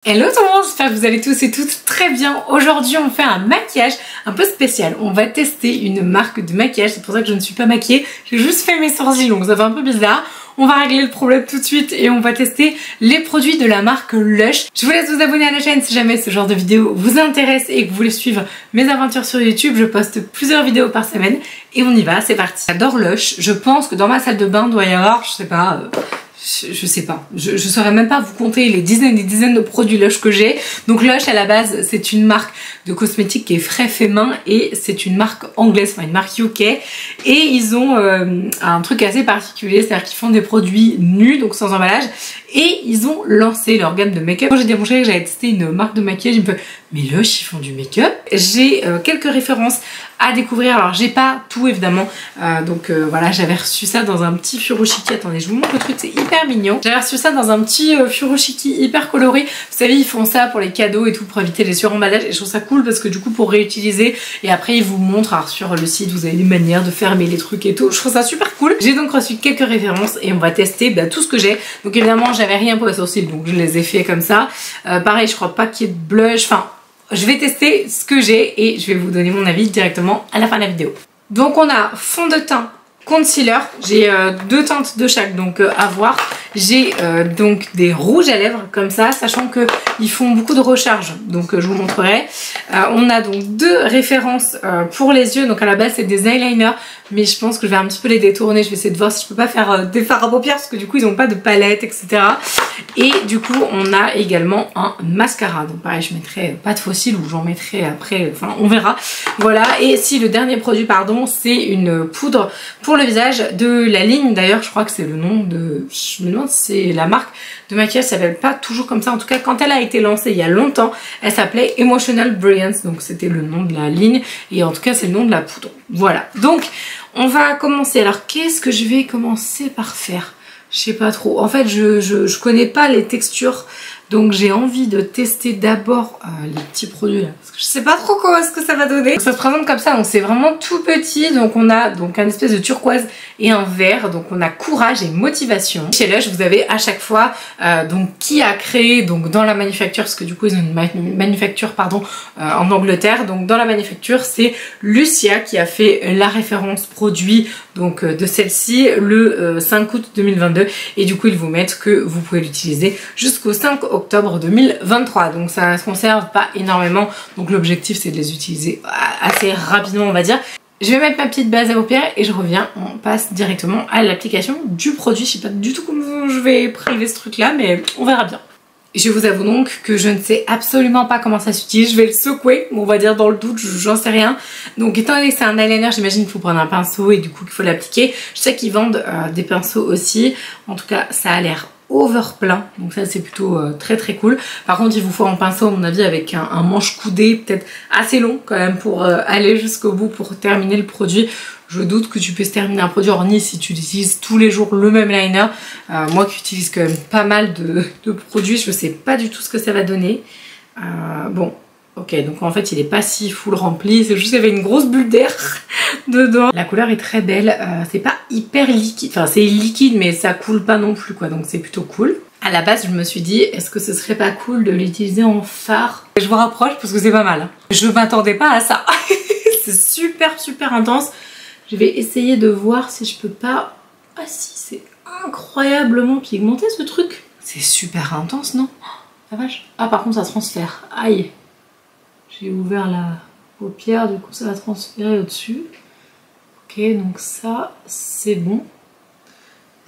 Hello tout le monde, j'espère que vous allez tous et toutes très bien. Aujourd'hui on fait un maquillage un peu spécial. On va tester une marque de maquillage, c'est pour ça que je ne suis pas maquillée. J'ai juste fait mes sourcils donc ça fait un peu bizarre. On va régler le problème tout de suite et on va tester les produits de la marque Lush. Je vous laisse vous abonner à la chaîne si jamais ce genre de vidéo vous intéresse et que vous voulez suivre mes aventures sur YouTube. Je poste plusieurs vidéos par semaine et on y va, c'est parti. J'adore Lush, je pense que dans ma salle de bain doit y avoir, je sais pas... je saurais même pas vous compter les dizaines et dizaines de produits Lush que j'ai. Donc Lush à la base c'est une marque de cosmétiques qui est frais fait main et c'est une marque anglaise, enfin une marque UK, et ils ont un truc assez particulier, c'est-à-dire qu'ils font des produits nus, donc sans emballage, et ils ont lancé leur gamme de make-up. Quand j'ai dit à mon chéri que j'allais tester une marque de maquillage, il me fait mais Lush ils font du make-up. J'ai quelques références à découvrir, alors j'ai pas tout évidemment, voilà, j'avais reçu ça dans un petit furoshiki, attendez je vous montre le truc, c'est hyper mignon. J'avais reçu ça dans un petit furoshiki hyper coloré, vous savez ils font ça pour les cadeaux et tout pour éviter les suremballages, et je trouve ça cool parce que du coup pour réutiliser, et après ils vous montrent, alors sur le site vous avez des manières de fermer les trucs et tout, je trouve ça super cool. J'ai donc reçu quelques références et on va tester tout ce que j'ai. Donc évidemment j'avais rien pour les sourcils donc je les ai fait comme ça, pareil je crois pas qu'il y ait de blush, enfin je vais tester ce que j'ai et je vais vous donner mon avis directement à la fin de la vidéo. Donc on a fond de teint, concealer, j'ai deux teintes de chaque donc à voir. J'ai donc des rouges à lèvres comme ça, sachant que ils font beaucoup de recharge, donc je vous montrerai. On a donc deux références pour les yeux, donc à la base c'est des eyeliners, mais je pense que je vais un petit peu les détourner, je vais essayer de voir si je peux pas faire des fards à paupières parce que du coup ils n'ont pas de palette, etc. Et du coup on a également un mascara, donc pareil je mettrai pas de fossiles ou j'en mettrai après, enfin on verra. Voilà, et si le dernier produit pardon c'est une poudre pour le visage de la ligne, d'ailleurs je crois que c'est le nom de... je me demande si c'est la marque de maquillage, ça s'appelle pas toujours comme ça, en tout cas quand elle a été lancée il y a longtemps elle s'appelait Emotional Brilliance, donc c'était le nom de la ligne et en tout cas c'est le nom de la poudre. Voilà, donc on va commencer. Alors qu'est-ce que je vais commencer par faire? Je sais pas trop, en fait je connais pas les textures, donc j'ai envie de tester d'abord les petits produits là, parce que je sais pas trop comment est-ce que ça va donner. Donc ça se présente comme ça, donc c'est vraiment tout petit, donc on a donc un espèce de turquoise et un vert, donc on a courage et motivation. Chez Lush vous avez à chaque fois donc qui a créé donc dans la manufacture, parce que du coup ils ont une manufacture pardon en Angleterre, donc dans la manufacture c'est Lucia qui a fait la référence produit donc de celle-ci le 5 août 2022, et du coup ils vous mettent que vous pouvez l'utiliser jusqu'au 5 octobre 2023, donc ça se conserve pas énormément, donc l'objectif c'est de les utiliser assez rapidement on va dire. Je vais mettre ma petite base à paupières et je reviens, on passe directement à l'application du produit. Je sais pas du tout comment je vais priver ce truc là mais on verra bien. Je vous avoue donc que je ne sais absolument pas comment ça s'utilise, je vais le secouer, on va dire dans le doute, j'en sais rien. Donc étant donné que c'est un eyeliner, j'imagine qu'il faut prendre un pinceau et du coup qu'il faut l'appliquer. Je sais qu'ils vendent des pinceaux aussi, en tout cas ça a l'air over plein, donc ça c'est plutôt très très cool. Par contre il vous faut un pinceau à mon avis avec un manche coudé peut-être assez long quand même pour aller jusqu'au bout pour terminer le produit. Je doute que tu puisses terminer un produit orni si tu utilises tous les jours le même liner. Moi qui utilise quand même pas mal de produits, je sais pas du tout ce que ça va donner. Bon, ok, donc en fait il est pas si full rempli, c'est juste qu'il y avait une grosse bulle d'air dedans. La couleur est très belle, c'est pas hyper liquide, enfin c'est liquide mais ça coule pas non plus quoi, donc c'est plutôt cool. À la base je me suis dit est-ce que ce serait pas cool de l'utiliser en fard? Je vous rapproche parce que c'est pas mal. Je m'attendais pas à ça. C'est super intense. Je vais essayer de voir si je peux pas... Ah si, c'est incroyablement pigmenté ce truc. C'est super intense, non? Oh, la vache. Ah par contre ça transfère. Aïe. J'ai ouvert la paupière, du coup ça va transférer au-dessus. Ok, donc ça c'est bon.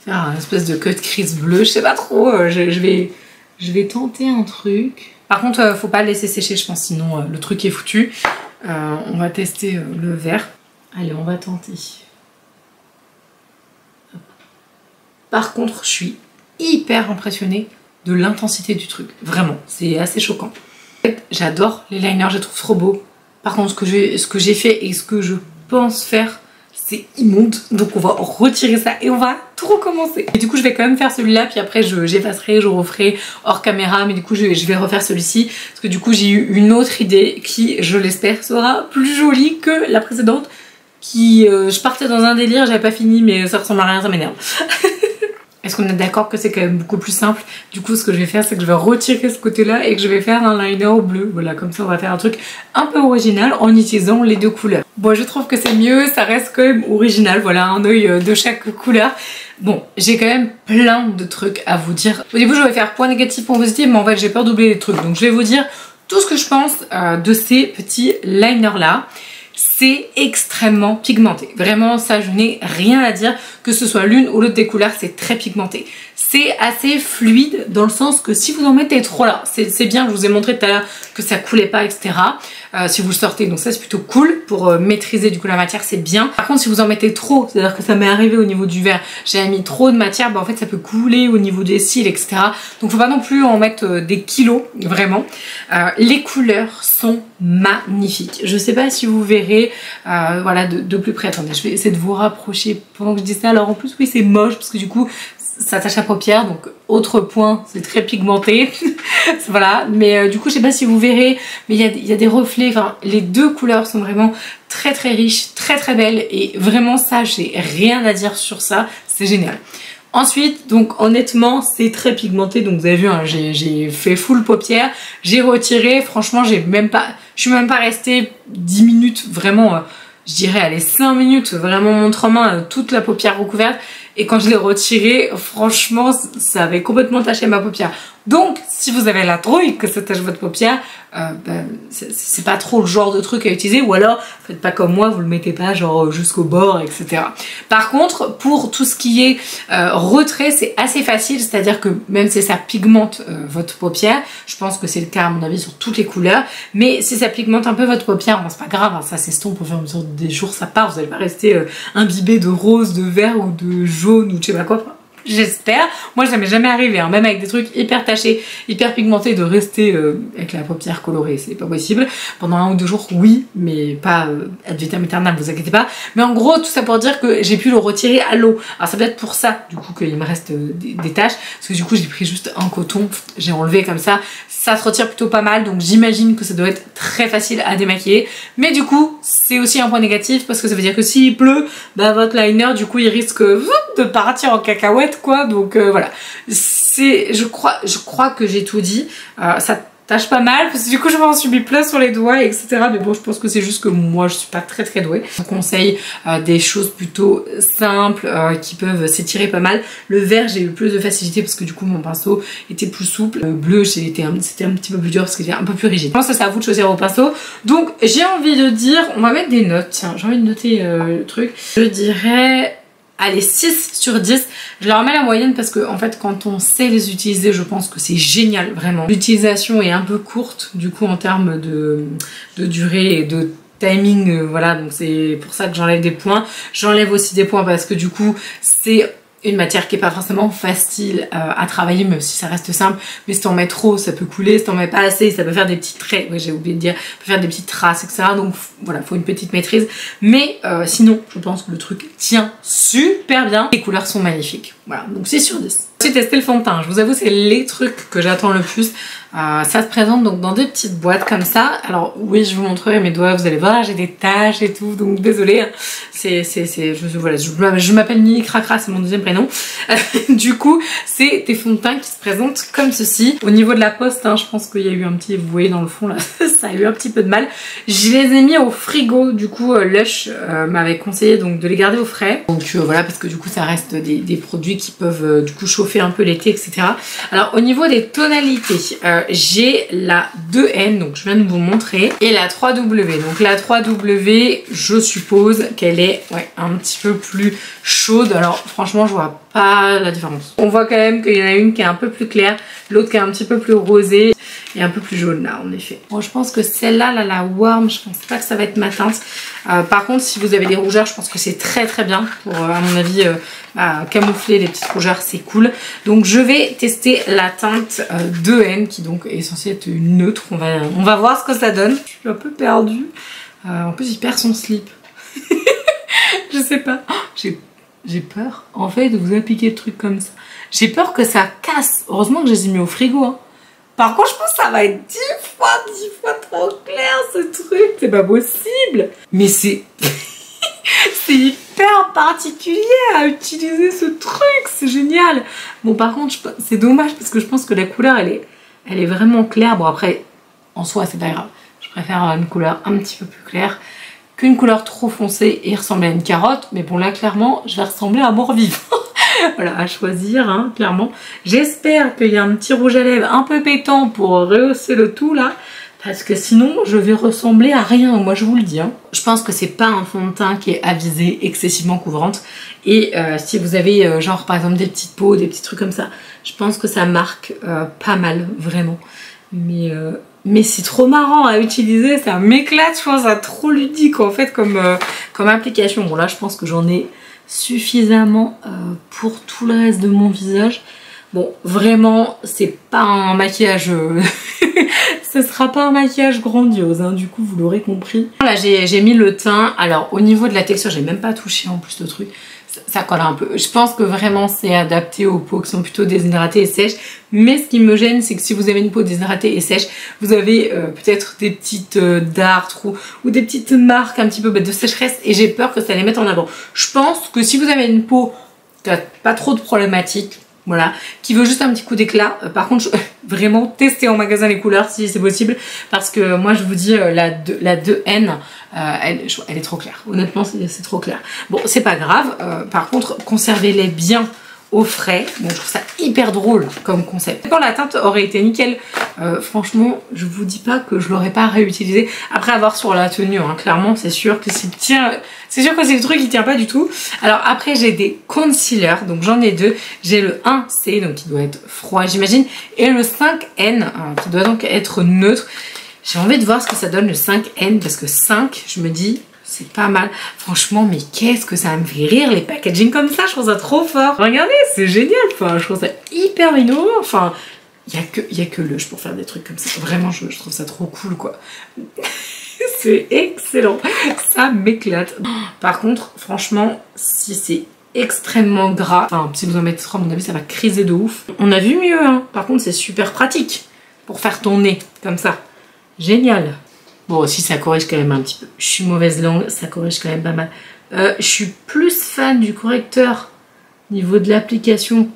Faire un espèce de cut crease bleu, je sais pas trop. Je vais tenter un truc. Par contre faut pas le laisser sécher je pense, sinon le truc est foutu. On va tester le vert. Allez, on va tenter. Par contre, je suis hyper impressionnée de l'intensité du truc. Vraiment, c'est assez choquant. J'adore les liners, je les trouve trop beaux. Par contre, ce que j'ai fait et ce que je pense faire, c'est immonde. Donc on va retirer ça et on va tout recommencer. Et du coup, je vais quand même faire celui-là, puis après j'effacerai, je referai hors caméra. Mais du coup, je vais refaire celui-ci. Parce que du coup, j'ai eu une autre idée qui, je l'espère, sera plus jolie que la précédente. Je partais dans un délire, j'avais pas fini mais ça ressemble à rien, ça m'énerve. parce qu'on est d'accord que c'est quand même beaucoup plus simple. Du coup ce que je vais faire c'est que je vais retirer ce côté là et que je vais faire un liner bleu. Voilà, comme ça on va faire un truc un peu original en utilisant les deux couleurs. Bon, je trouve que c'est mieux, ça reste quand même original, voilà, un œil de chaque couleur. Bon, j'ai quand même plein de trucs à vous dire. Au début je vais faire point négatif, point positif, mais en fait j'ai peur d'oublier les trucs. Donc je vais vous dire tout ce que je pense de ces petits liners là. C'est extrêmement pigmenté. Vraiment, ça, je n'ai rien à dire. Que ce soit l'une ou l'autre des couleurs, c'est très pigmenté. C'est assez fluide dans le sens que si vous en mettez trop là, c'est bien, je vous ai montré tout à l'heure que ça coulait pas, etc. Si vous le sortez, donc ça c'est plutôt cool pour maîtriser du coup la matière, c'est bien. Par contre, si vous en mettez trop, c'est-à-dire que ça m'est arrivé au niveau du verre, j'ai mis trop de matière, bah en fait ça peut couler au niveau des cils, etc. Donc faut pas non plus en mettre des kilos, vraiment. Les couleurs sont magnifiques. Je sais pas si vous verrez, voilà, de plus près. Attendez, je vais essayer de vous rapprocher pendant que je dis ça. Alors en plus, oui, c'est moche parce que du coup, ça attache à paupières, donc autre point, c'est très pigmenté. Voilà, mais du coup je sais pas si vous verrez, mais il y a des reflets, enfin les deux couleurs sont vraiment très très riches, très très belles, et vraiment ça, j'ai rien à dire sur ça, c'est génial. Ensuite, donc honnêtement, c'est très pigmenté, donc vous avez vu, hein, j'ai fait full paupières, j'ai retiré, franchement, je suis même pas restée 10 minutes, vraiment, je dirais, allez, 5 minutes, vraiment montre en main, toute la paupière recouverte. Et quand je l'ai retiré, franchement, ça avait complètement taché ma paupière. Donc, si vous avez la trouille que ça tache votre paupière, ben, c'est pas trop le genre de truc à utiliser. Ou alors, faites pas comme moi, vous le mettez pas genre jusqu'au bord, etc. Par contre, pour tout ce qui est retrait, c'est assez facile. C'est-à-dire que même si ça pigmente votre paupière, je pense que c'est le cas à mon avis sur toutes les couleurs. Mais si ça pigmente un peu votre paupière, bon, c'est pas grave, hein, ça s'estompe au fur et à mesure des jours, ça part. Vous allez pas rester imbibé de rose, de vert ou de jaune ou je sais pas quoi. J'espère. Moi ça m'est jamais arrivé, hein. Même avec des trucs hyper tachés, hyper pigmentés, de rester avec la paupière colorée, c'est pas possible. Pendant 1 ou 2 jours, oui, mais pas ad vitam aeternam, vous inquiétez pas. Mais en gros, tout ça pour dire que j'ai pu le retirer à l'eau. Alors ça peut être pour ça, du coup, qu'il me reste des taches, parce que du coup j'ai pris juste un coton, j'ai enlevé comme ça. Ça se retire plutôt pas mal, donc j'imagine que ça doit être très facile à démaquiller. Mais du coup, c'est aussi un point négatif, parce que ça veut dire que s'il pleut, bah votre liner, du coup, il risque de partir en cacahuète, quoi. Donc voilà, je crois que j'ai tout dit. Ça tâche pas mal parce que du coup je m'en suis mis plein sur les doigts, etc. Mais bon, je pense que c'est juste que moi je suis pas très très douée. Je vous conseille des choses plutôt simples qui peuvent s'étirer pas mal. Le vert, j'ai eu plus de facilité parce que du coup mon pinceau était plus souple. Le bleu, c'était un petit peu plus dur parce qu'il était un peu plus rigide. Je pense que c'est à vous de choisir vos pinceaux. Donc j'ai envie de dire, on va mettre des notes. Tiens, j'ai envie de noter le truc. Je dirais, allez, 6 sur 10. Je leur remets la moyenne parce que en fait quand on sait les utiliser, je pense que c'est génial, vraiment. L'utilisation est un peu courte du coup en termes de durée et de timing, voilà, donc c'est pour ça que j'enlève des points. J'enlève aussi des points parce que du coup c'est une matière qui est pas forcément facile à travailler, même si ça reste simple. Mais si t'en mets trop, ça peut couler. Si t'en mets pas assez, ça peut faire des petits traits. Ouais, j'ai oublié de dire, ça peut faire des petites traces, etc. Donc voilà, faut une petite maîtrise. Mais sinon, je pense que le truc tient super bien. Les couleurs sont magnifiques. Voilà, donc 6 sur 10. J'ai testé le fond de teint. Je vous avoue, c'est les trucs que j'attends le plus. Ça se présente donc dans des petites boîtes comme ça. Alors oui, je vous montrerai mes doigts, vous allez voir, j'ai des taches et tout, donc désolée. Je m'appelle Mimi Cracra, c'est mon deuxième prénom. Du coup, c'est des fonds de teint qui se présentent comme ceci. Au niveau de la poste, hein, je pense qu'il y a eu un petit, vous voyez dans le fond là, ça a eu un petit peu de mal. Je les ai mis au frigo, du coup Lush m'avait conseillé donc de les garder au frais. Donc voilà, parce que du coup ça reste des produits qui peuvent du coup chauffer un peu l'été, etc. Alors au niveau des tonalités, j'ai la 2N, donc je viens de vous montrer, et la 3W. Donc la 3W, je suppose qu'elle est un petit peu plus chaude. Alors franchement, je vois pas la différence. On voit quand même qu'il y en a une qui est un peu plus claire, l'autre qui est un petit peu plus rosée et un peu plus jaune là, en effet. Bon, je pense que celle-là, la Warm, je pense pas que ça va être ma teinte. Par contre, si vous avez des rougeurs, je pense que c'est très très bien pour, à mon avis, camoufler les petites rougeurs, c'est cool. Donc je vais tester la teinte 2N qui donc est censée être une neutre. On va voir ce que ça donne. Je suis un peu perdue. En plus, il perd son slip. Je sais pas. Oh, j'ai peur en fait de vous appliquer le truc comme ça. J'ai peur que ça casse. Heureusement que je les ai mis au frigo. Hein. Par contre, je pense que ça va être 10 fois trop clair ce truc. C'est pas possible. Mais c'est... c'est super particulier à utiliser ce truc, c'est génial. Bon par contre c'est dommage parce que je pense que la couleur elle est vraiment claire. Bon après en soi c'est pas grave, je préfère une couleur un petit peu plus claire qu'une couleur trop foncée et ressembler à une carotte. Mais bon là clairement je vais ressembler à un mort-vivant. Voilà, à choisir hein, clairement. J'espère qu'il y a un petit rouge à lèvres un peu pétant pour rehausser le tout là. Parce que sinon, je vais ressembler à rien, moi je vous le dis. Hein. Je pense que c'est pas un fond de teint qui est à visée excessivement couvrante. Et si vous avez genre par exemple des petites peaux, des petits trucs comme ça, je pense que ça marque pas mal, vraiment. Mais c'est trop marrant à utiliser, ça m'éclate, je pense ça trop ludique en fait comme application. Bon là je pense que j'en ai suffisamment pour tout le reste de mon visage. Bon, vraiment, c'est pas un maquillage... ce sera pas un maquillage grandiose, hein, du coup, vous l'aurez compris. Là, j'ai mis le teint. Alors, au niveau de la texture, j'ai même pas touché en plus le truc. Ça colle un peu. Je pense que vraiment, c'est adapté aux peaux qui sont plutôt déshydratées et sèches. Mais ce qui me gêne, c'est que si vous avez une peau déshydratée et sèche, vous avez peut-être des petites dartres ou des petites marques un petit peu de sécheresse. Et j'ai peur que ça les mette en avant. Je pense que si vous avez une peau qui n'a pas trop de problématiques, voilà, qui veut juste un petit coup d'éclat. Par contre, vraiment tester en magasin les couleurs si c'est possible. Parce que moi, je vous dis, la 2N, elle est trop claire. Honnêtement, c'est trop clair. Bon, c'est pas grave. Par contre, conservez-les bien au frais. Bon, je trouve ça hyper drôle comme concept. Quand la teinte aurait été nickel, franchement, je vous dis pas que je l'aurais pas réutilisé après avoir sur la tenue. Hein. Clairement, c'est sûr que c'est le truc qui tient pas du tout. Alors après, j'ai des concealers, donc j'en ai deux. J'ai le 1C, donc qui doit être froid, j'imagine, et le 5N, qui doit donc être neutre. J'ai envie de voir ce que ça donne le 5N, parce que 5, je me dis... c'est pas mal. Franchement, mais qu'est-ce que ça me fait rire les packaging comme ça. Je trouve ça trop fort. Regardez, c'est génial. Enfin, je trouve ça hyper innovant. Enfin, il y a que Lush pour faire des trucs comme ça. Vraiment, je trouve ça trop cool, quoi. C'est excellent. Ça m'éclate. Par contre, franchement, si c'est extrêmement gras, enfin, si vous en mettez trop, à mon avis, ça va criser de ouf. On a vu mieux, hein. Par contre, c'est super pratique pour faire ton nez comme ça. Génial. Bon, aussi ça corrige quand même un petit peu. Je suis mauvaise langue, ça corrige quand même pas mal. Je suis plus fan du correcteur niveau de l'application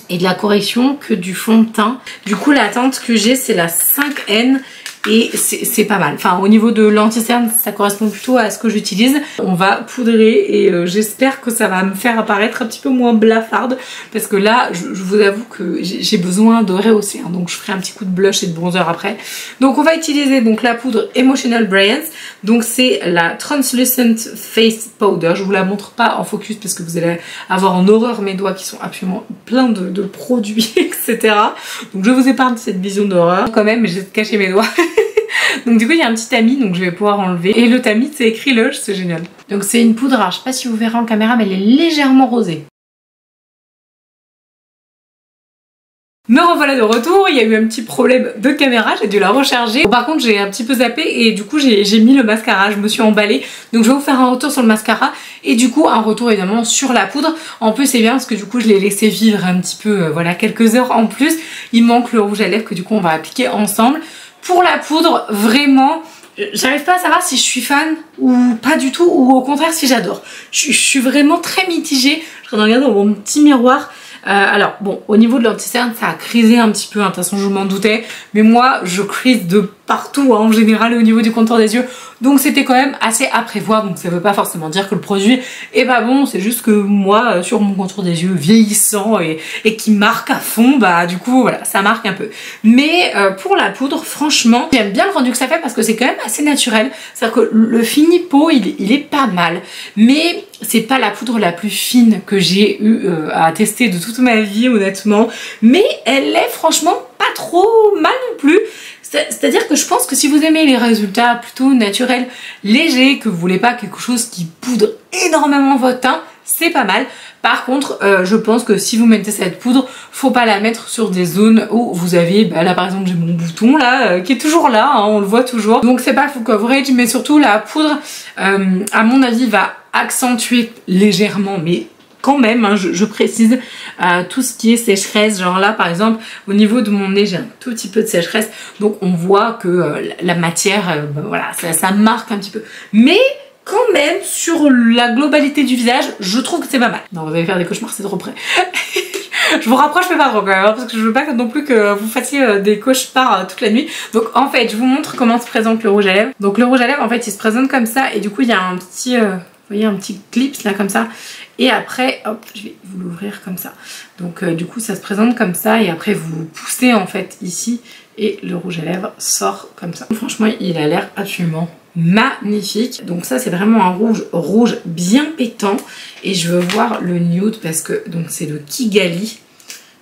et de la correction que du fond de teint. Du coup, la teinte que j'ai, c'est la 5N et c'est pas mal. Enfin, au niveau de l'anti-cerne, ça correspond plutôt à ce que j'utilise. On va poudrer et j'espère que ça va me faire apparaître un petit peu moins blafarde parce que là, je vous avoue que j'ai besoin de rehausser. Hein, donc, je ferai un petit coup de blush et de bronzer après. Donc, on va utiliser donc la poudre Emotional Brilliance. Donc, c'est la Translucent Face Powder. Je vous la montre pas en focus parce que vous allez avoir en horreur mes doigts qui sont absolument pleins de produits, etc. Donc, je vous épargne cette vision d'horreur. Quand même, j'ai caché mes doigts. Donc du coup il y a un petit tamis, donc je vais pouvoir enlever. Et le tamis c'est écrit Lush, c'est génial. Donc c'est une poudre, alors, je sais pas si vous verrez en caméra, mais elle est légèrement rosée. Me revoilà de retour, il y a eu un petit problème de caméra, j'ai dû la recharger. Bon, par contre j'ai un petit peu zappé et du coup j'ai mis le mascara, je me suis emballée. Donc je vais vous faire un retour sur le mascara et du coup un retour évidemment sur la poudre. En plus c'est bien parce que du coup je l'ai laissé vivre un petit peu, voilà, quelques heures en plus. Il manque le rouge à lèvres que du coup on va appliquer ensemble. Pour la poudre, vraiment, j'arrive pas à savoir si je suis fan ou pas du tout, ou au contraire si j'adore. Je suis vraiment très mitigée. Je suis en train de regarder dans mon petit miroir. Alors bon, au niveau de l'anti-cerne, ça a crisé un petit peu, hein, de toute façon je m'en doutais. Mais moi, je crise de partout, hein, en général, au niveau du contour des yeux. Donc c'était quand même assez à prévoir, donc ça veut pas forcément dire que le produit est pas bon, c'est juste que moi, sur mon contour des yeux vieillissant et qui marque à fond, bah du coup voilà, ça marque un peu. Mais pour la poudre, franchement, j'aime bien le rendu que ça fait parce que c'est quand même assez naturel. C'est-à-dire que le fini peau, il est pas mal, mais c'est pas la poudre la plus fine que j'ai eu à tester de toute ma vie, honnêtement. Mais elle est franchement pas trop mal non plus. C'est-à-dire que je pense que si vous aimez les résultats plutôt naturels, légers, que vous voulez pas quelque chose qui poudre énormément votre teint, c'est pas mal. Par contre, je pense que si vous mettez cette poudre, faut pas la mettre sur des zones où vous avez, bah là par exemple j'ai mon bouton là, qui est toujours là, hein, on le voit toujours. Donc c'est pas full coverage, mais surtout la poudre, à mon avis, va accentuer légèrement, mais quand même, hein, je précise, tout ce qui est sécheresse, genre là par exemple au niveau de mon nez j'ai un tout petit peu de sécheresse, donc on voit que la matière, ben voilà, ça marque un petit peu, mais quand même, sur la globalité du visage, je trouve que c'est pas mal. Non, vous allez faire des cauchemars, c'est trop près. Je vous rapproche mais pas trop quand même, parce que je veux pas non plus que vous fassiez des cauchemars toute la nuit. Donc en fait, je vous montre comment se présente le rouge à lèvres. Donc le rouge à lèvres, en fait, il se présente comme ça, et du coup, il y a un petit... vous voyez, un petit clip là comme ça. Et après, hop, je vais vous l'ouvrir comme ça. Donc du coup, ça se présente comme ça, et après vous poussez en fait ici, et le rouge à lèvres sort comme ça. Franchement, il a l'air absolument magnifique. Donc ça, c'est vraiment un rouge bien pétant, et je veux voir le nude parce que donc c'est le Kigali.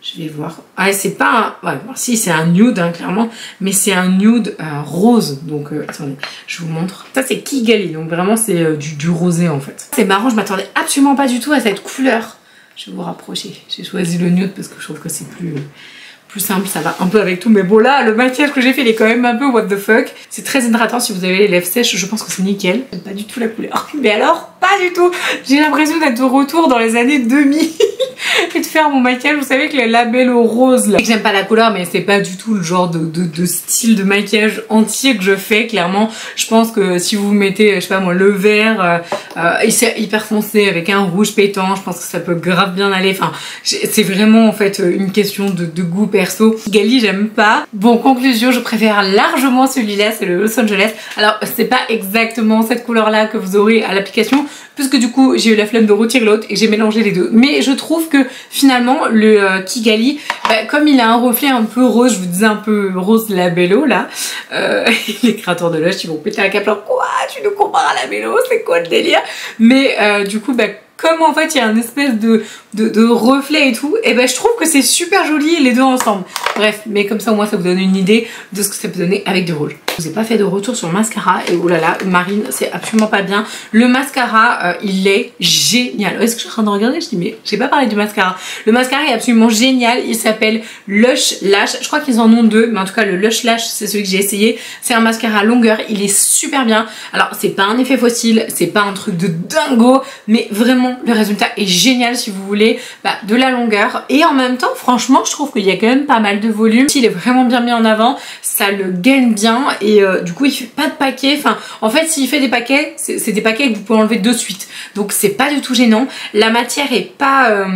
Je vais voir. Ah, c'est pas un... Ouais, si, c'est un nude, hein, clairement. Mais c'est un nude rose. Donc, attendez, je vous montre. Ça, c'est Kigali. Donc, vraiment, c'est du rosé, en fait. C'est marrant, je m'attendais absolument pas du tout à cette couleur. Je vais vous rapprocher. J'ai choisi le nude parce que je trouve que c'est plus simple, ça va un peu avec tout. Mais bon, là, le maquillage que j'ai fait, il est quand même un peu what the fuck. C'est très hydratant si vous avez les lèvres sèches, je pense que c'est nickel. J'aime pas du tout la couleur. Mais alors, pas du tout. J'ai l'impression d'être de retour dans les années 2000 et de faire mon maquillage. Vous savez que le labello rose, là. J'aime pas la couleur, mais c'est pas du tout le genre de style de maquillage entier que je fais, clairement. Je pense que si vous mettez, je sais pas moi, le vert, et c'est hyper foncé avec un rouge pétant, je pense que ça peut grave bien aller. Enfin, c'est vraiment en fait une question de goût perso. Kigali, j'aime pas. Bon, conclusion, je préfère largement celui-là, c'est le Los Angeles. Alors, c'est pas exactement cette couleur-là que vous aurez à l'application, puisque du coup, j'ai eu la flemme de retirer l'autre et j'ai mélangé les deux. Mais je trouve que finalement, le Kigali, bah, comme il a un reflet un peu rose, je vous disais un peu rose labello là, les créateurs de Lush, ils vont péter un câble, genre, quoi, tu nous compares à labello, c'est quoi le délire? Mais du coup, bah, comme en fait il y a un espèce de reflet et tout, et ben je trouve que c'est super joli les deux ensemble. Bref, mais comme ça au moins ça vous donne une idée de ce que ça peut donner avec du rouge. Je vous ai pas fait de retour sur le mascara, et oh là là, Marine, c'est absolument pas bien. Le mascara, il est génial. Est-ce que je suis en train de regarder? Je dis mais j'ai pas parlé du mascara. Le mascara est absolument génial, il s'appelle Lush Lash. Je crois qu'ils en ont deux, mais en tout cas le Lush Lash c'est celui que j'ai essayé. C'est un mascara à longueur, il est super bien. Alors c'est pas un effet fossile, c'est pas un truc de dingo, mais vraiment le résultat est génial si vous voulez de la longueur, et en même temps franchement je trouve qu'il y a quand même pas mal de volume. Il est vraiment bien mis en avant, ça le gaine bien, et du coup il fait pas de paquets. Enfin en fait s'il fait des paquets, c'est des paquets que vous pouvez enlever de suite, donc c'est pas du tout gênant. La matière est pas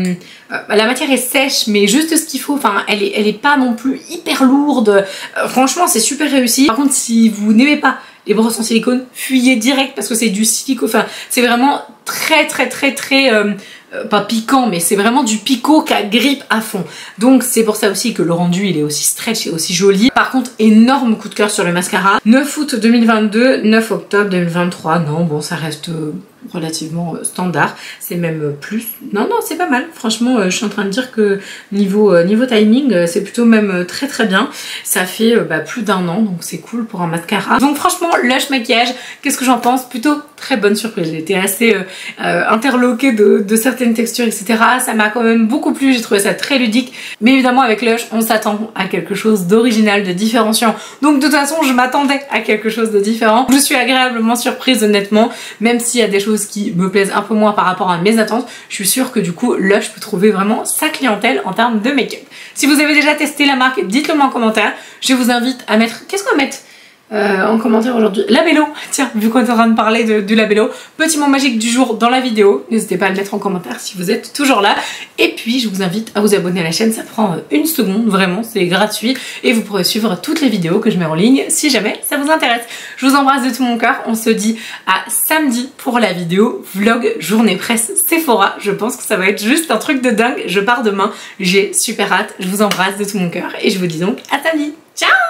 la matière est sèche mais juste ce qu'il faut, enfin elle est pas non plus hyper lourde. Franchement c'est super réussi. Par contre si vous n'aimez pas les brosses en silicone, fuyez direct parce que c'est du silicone, enfin c'est vraiment très pas piquant, mais c'est vraiment du picot qui grippe à fond. Donc c'est pour ça aussi que le rendu il est aussi stretch et aussi joli. Par contre, énorme coup de cœur sur le mascara. 9 août 2022, 9 octobre 2023. Non, bon, ça reste relativement standard. C'est même plus. Non, c'est pas mal. Franchement, je suis en train de dire que niveau timing, c'est plutôt même très bien. Ça fait plus d'1 an, donc c'est cool pour un mascara. Donc franchement, Lush maquillage, qu'est-ce que j'en pense? Plutôt très bonne surprise. J'ai été assez interloquée de certaines textures, etc. Ça m'a quand même beaucoup plu, j'ai trouvé ça très ludique. Mais évidemment avec Lush, on s'attend à quelque chose d'original, de différenciant. Donc de toute façon, je m'attendais à quelque chose de différent. Je suis agréablement surprise honnêtement, même s'il y a des choses qui me plaisent un peu moins par rapport à mes attentes. Je suis sûre que du coup, Lush peut trouver vraiment sa clientèle en termes de make-up. Si vous avez déjà testé la marque, dites-le moi en commentaire. Je vous invite à mettre... Qu'est-ce qu'on va mettre en commentaire aujourd'hui? Labello, tiens, vu qu'on est en train de parler du labello, petit mot magique du jour dans la vidéo, n'hésitez pas à le mettre en commentaire si vous êtes toujours là. Et puis je vous invite à vous abonner à la chaîne, ça prend 1 seconde, vraiment, c'est gratuit, et vous pourrez suivre toutes les vidéos que je mets en ligne si jamais ça vous intéresse. Je vous embrasse de tout mon cœur, on se dit à samedi pour la vidéo vlog journée presse Sephora. Je pense que ça va être juste un truc de dingue, je pars demain, j'ai super hâte, je vous embrasse de tout mon cœur et je vous dis donc à samedi, ciao.